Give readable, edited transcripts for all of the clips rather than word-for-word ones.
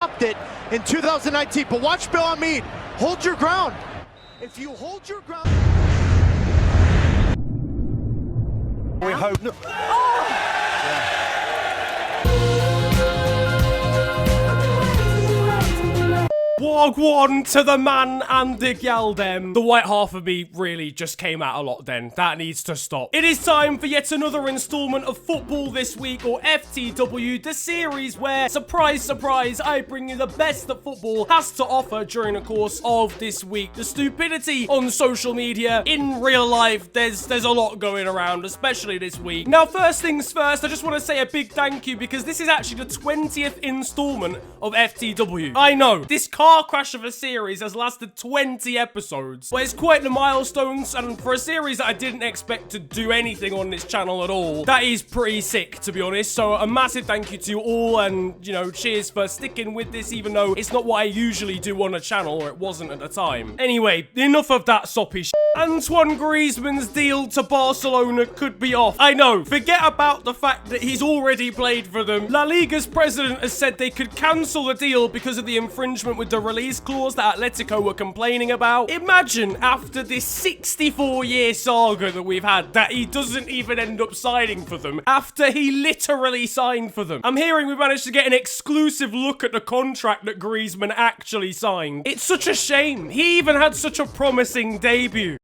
stopped it in 2019. But watch Bill Hamid. Hold your ground. If you hold your ground. We hope. No. Wagwan to the man and the gal dem. The white half of me really just came out a lot then. That needs to stop. It is time for yet another installment of Football This Week, or FTW, the series where, surprise, surprise, I bring you the best that football has to offer during the course of this week. The stupidity on social media, in real life, there's a lot going around, especially this week. Now, first things first, I just want to say a big thank you because this is actually the 20th installment of FTW. I know, this car crash of a series has lasted 20 episodes, but it's quite the milestones, and for a series that I didn't expect to do anything on this channel at all, that is pretty sick, to be honest. So a massive thank you to you all, and you know, cheers for sticking with this, even though it's not what I usually do on a channel, or it wasn't at the time. Anyway, enough of that soppy shit. Antoine Griezmann's deal to Barcelona could be off. I know, forget about the fact that he's already played for them. La Liga's president has said they could cancel the deal because of the infringement with the release clause that Atletico were complaining about. Imagine, after this 64-year saga that we've had, that he doesn't even end up signing for them after he literally signed for them. I'm hearing we managed to get an exclusive look at the contract that Griezmann actually signed. It's such a shame. He even had such a promising debut.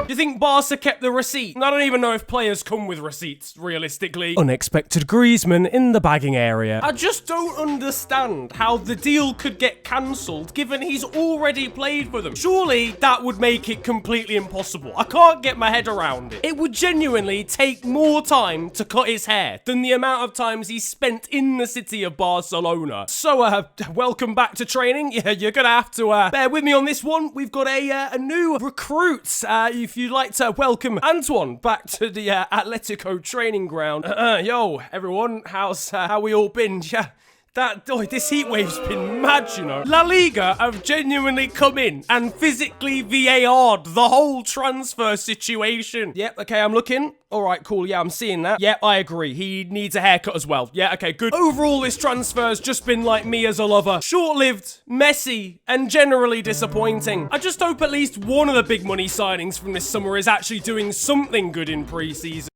Do you think Barca kept the receipt? I don't even know if players come with receipts, realistically. Unexpected Griezmann in the bagging area. I just don't understand how the deal could get cancelled given he's already played for them. Surely that would make it completely impossible. I can't get my head around it. It would genuinely take more time to cut his hair than the amount of times he's spent in the city of Barcelona. So, welcome back to training. Yeah, you're gonna have to bear with me on this one. We've got a new recruit. If you'd like to welcome Antoine back to the Atletico training ground. Yo, everyone, how we all been? Yeah. This heat wave's been mad, you know. La Liga have genuinely come in and physically VAR'd the whole transfer situation. Yep, okay, I'm looking. All right, cool, yeah, I'm seeing that. Yep, I agree. He needs a haircut as well. Yeah, okay, good. Overall, this transfer's just been like me as a lover. Short-lived, messy, and generally disappointing. I just hope at least one of the big money signings from this summer is actually doing something good in pre-season.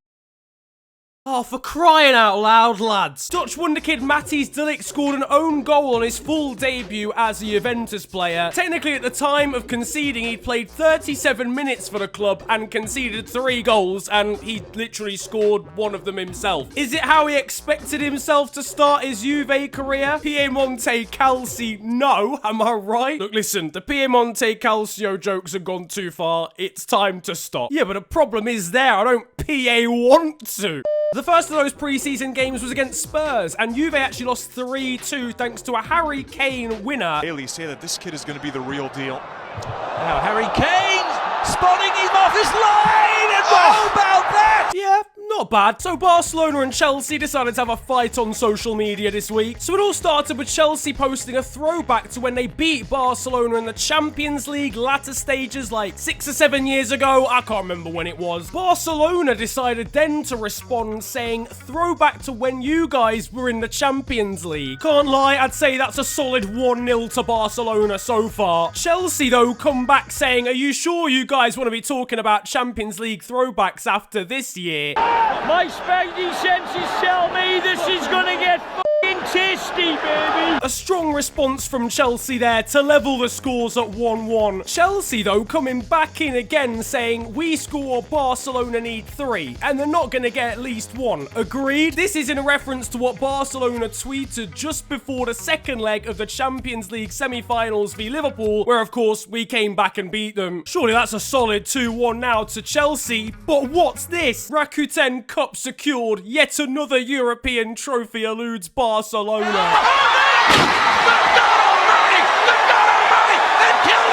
Oh, for crying out loud, lads. Dutch wonderkid Matthijs de Ligt scored an own goal on his full debut as a Juventus player. Technically, at the time of conceding, he'd played 37 minutes for the club and conceded 3 goals, and he literally scored one of them himself. Is it how he expected himself to start his Juve career? Piemonte Calci, no, am I right? Look, listen, the Piemonte Calcio jokes have gone too far. It's time to stop. Yeah, but the problem is there. I don't want to. The first of those pre-season games was against Spurs, and Juve actually lost 3-2 thanks to a Harry Kane winner. Daily say that this kid is going to be the real deal. Now Harry Kane spotting him off his line, and how about that? Yeah, not bad. So Barcelona and Chelsea decided to have a fight on social media this week. So it all started with Chelsea posting a throwback to when they beat Barcelona in the Champions League latter stages like 6 or 7 years ago. I can't remember when it was. Barcelona decided then to respond saying, throwback to when you guys were in the Champions League. Can't lie, I'd say that's a solid 1-0 to Barcelona so far. Chelsea though come back saying, are you sure you guys want to be talking about Champions League throwbacks after this year? My spidey senses tell me this is gonna get f***ing tasty, baby. A strong response from Chelsea there to level the scores at 1-1. Chelsea, though, coming back in again saying, we score, Barcelona need 3, and they're not gonna get at least 1. Agreed? This is in reference to what Barcelona tweeted just before the second leg of the Champions League semi-finals v Liverpool, where, of course, we came back and beat them. Surely that's a solid 2-1 now to Chelsea, but what's this? Rakuten Cup secured, yet another European trophy eludes Barcelona.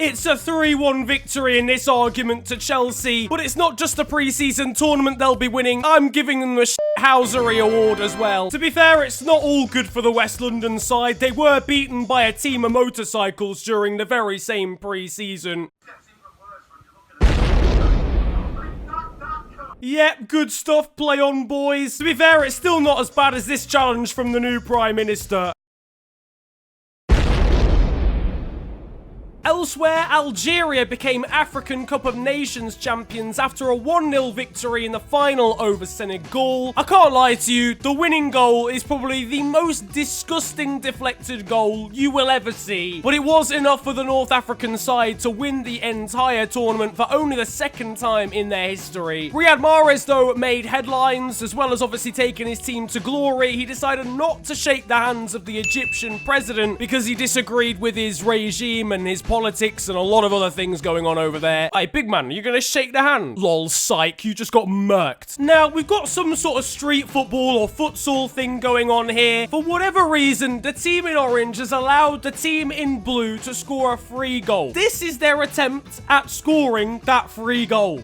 It's a 3-1 victory in this argument to Chelsea, but it's not just the pre-season tournament they'll be winning. I'm giving them the Housery Award as well. To be fair, it's not all good for the West London side. They were beaten by a team of motorcycles during the very same pre-season. Yep, good stuff, play on, boys. To be fair, it's still not as bad as this challenge from the new Prime Minister. Elsewhere, Algeria became African Cup of Nations champions after a 1-0 victory in the final over Senegal. I can't lie to you, the winning goal is probably the most disgusting deflected goal you will ever see. But it was enough for the North African side to win the entire tournament for only the second time in their history. Riyad Mahrez, though, made headlines, as well as obviously taking his team to glory. He decided not to shake the hands of the Egyptian president because he disagreed with his regime and his politics and a lot of other things going on over there. Hey, big man, you're gonna shake the hand? Lol, psych, you just got murked. Now, we've got some sort of street football or futsal thing going on here. For whatever reason, the team in orange has allowed the team in blue to score a free goal. This is their attempt at scoring that free goal.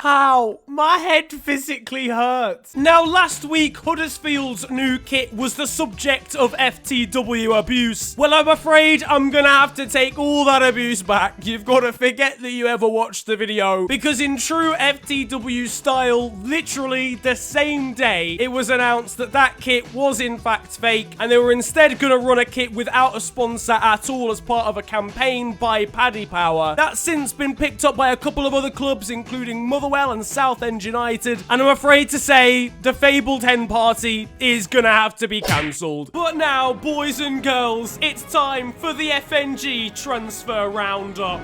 How? My head physically hurts. Now, last week, Huddersfield's new kit was the subject of FTW abuse. Well, I'm afraid I'm gonna have to take all that abuse back. You've got to forget that you ever watched the video, because in true FTW style, literally the same day, it was announced that that kit was in fact fake, and they were instead gonna run a kit without a sponsor at all as part of a campaign by Paddy Power. That's since been picked up by a couple of other clubs, including Motherwell and Southend United, and I'm afraid to say the fabled hen party is gonna have to be cancelled. But now, boys and girls, it's time for the FNG transfer roundup.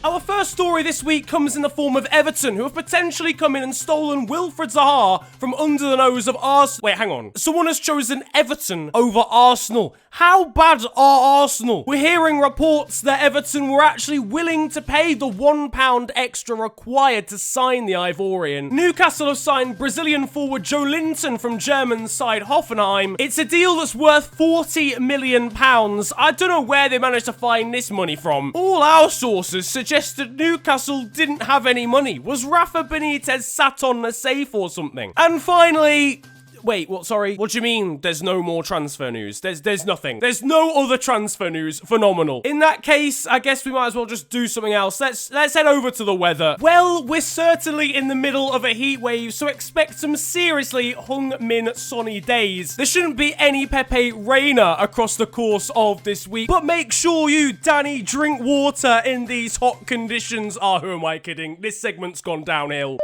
Our first story this week comes in the form of Everton, who have potentially come in and stolen Wilfried Zaha from under the nose of Arsenal. Wait, hang on. Someone has chosen Everton over Arsenal. How bad are Arsenal? We're hearing reports that Everton were actually willing to pay the £1 extra required to sign the Ivorian. Newcastle have signed Brazilian forward Joe Linton from German side Hoffenheim. It's a deal that's worth £40 million. I don't know where they managed to find this money from. All our sources suggest that Newcastle didn't have any money. Was Rafa Benitez sat on a safe or something? And finally... Wait, what? Sorry? What do you mean there's no more transfer news? There's nothing. There's no other transfer news. Phenomenal. In that case, I guess we might as well just do something else. Let's head over to the weather. Well, we're certainly in the middle of a heat wave, so expect some seriously hung-min sunny days. There shouldn't be any Pepe Reina across the course of this week, but make sure you, Danny, drink water in these hot conditions. Oh, who am I kidding? This segment's gone downhill.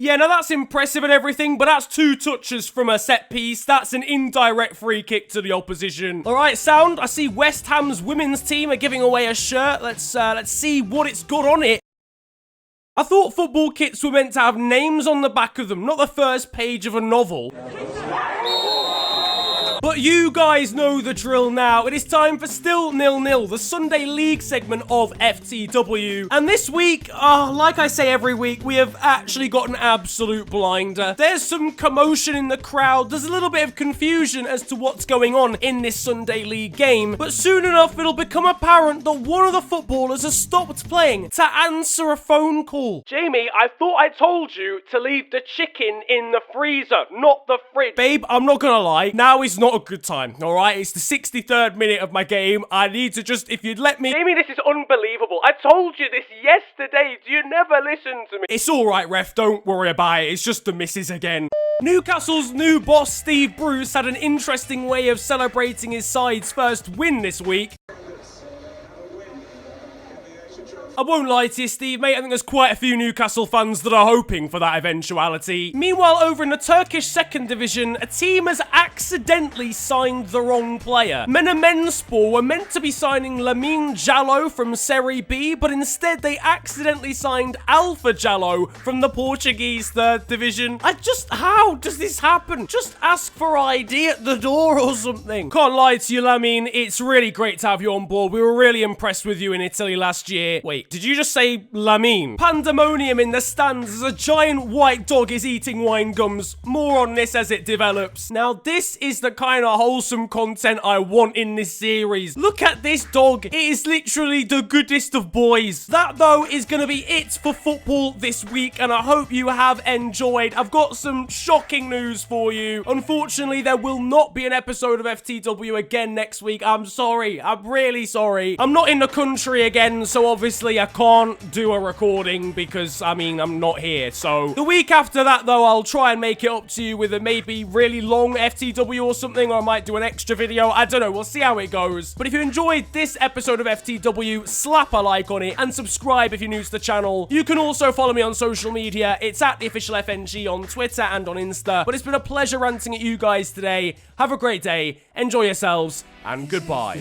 Yeah, now that's impressive and everything, but that's 2 touches from a set piece. That's an indirect free kick to the opposition. All right, sound. I see West Ham's women's team are giving away a shirt. Let's see what it's got on it. I thought football kits were meant to have names on the back of them, not the first page of a novel. But you guys know the drill now. It is time for Still 0-0, the Sunday League segment of FTW. And this week, like I say every week, we have actually got an absolute blinder. There's some commotion in the crowd. There's a little bit of confusion as to what's going on in this Sunday League game. But soon enough, it'll become apparent that one of the footballers has stopped playing to answer a phone call. Jamie, I thought I told you to leave the chicken in the freezer, not the fridge. Babe, I'm not gonna lie. Now is not a good time, all right? It's the 63rd minute of my game. I need to just, if you'd let me... Jamie, this is unbelievable. I told you this yesterday. Do you never listen to me? It's all right, ref. Don't worry about it. It's just the missus again. Newcastle's new boss, Steve Bruce, had an interesting way of celebrating his side's first win this week. I won't lie to you, Steve, mate. I think there's quite a few Newcastle fans that are hoping for that eventuality. Meanwhile, over in the Turkish second division, a team has accidentally signed the wrong player. Menemenspor were meant to be signing Lamine Jallo from Serie B, but instead they accidentally signed Alpha Jallo from the Portuguese third division. How does this happen? Just ask for ID at the door or something. Can't lie to you, Lamine. It's really great to have you on board. We were really impressed with you in Italy last year. Wait. did you just say Lamine? Pandemonium in the stands as a giant white dog is eating wine gums. More on this as it develops. Now, this is the kind of wholesome content I want in this series. Look at this dog. It is literally the goodest of boys. That, though, is going to be it for football this week, and I hope you have enjoyed. I've got some shocking news for you. Unfortunately, there will not be an episode of FTW again next week. I'm sorry. I'm really sorry. I'm not in the country again, so obviously I can't do a recording because, I mean, I'm not here. So the week after that, though, I'll try and make it up to you with a maybe really long FTW or something, or I might do an extra video. I don't know. We'll see how it goes. But if you enjoyed this episode of FTW, slap a like on it and subscribe if you're new to the channel. You can also follow me on social media. It's at @theofficialfng on Twitter and on Insta. But it's been a pleasure ranting at you guys today. Have a great day. Enjoy yourselves, and goodbye.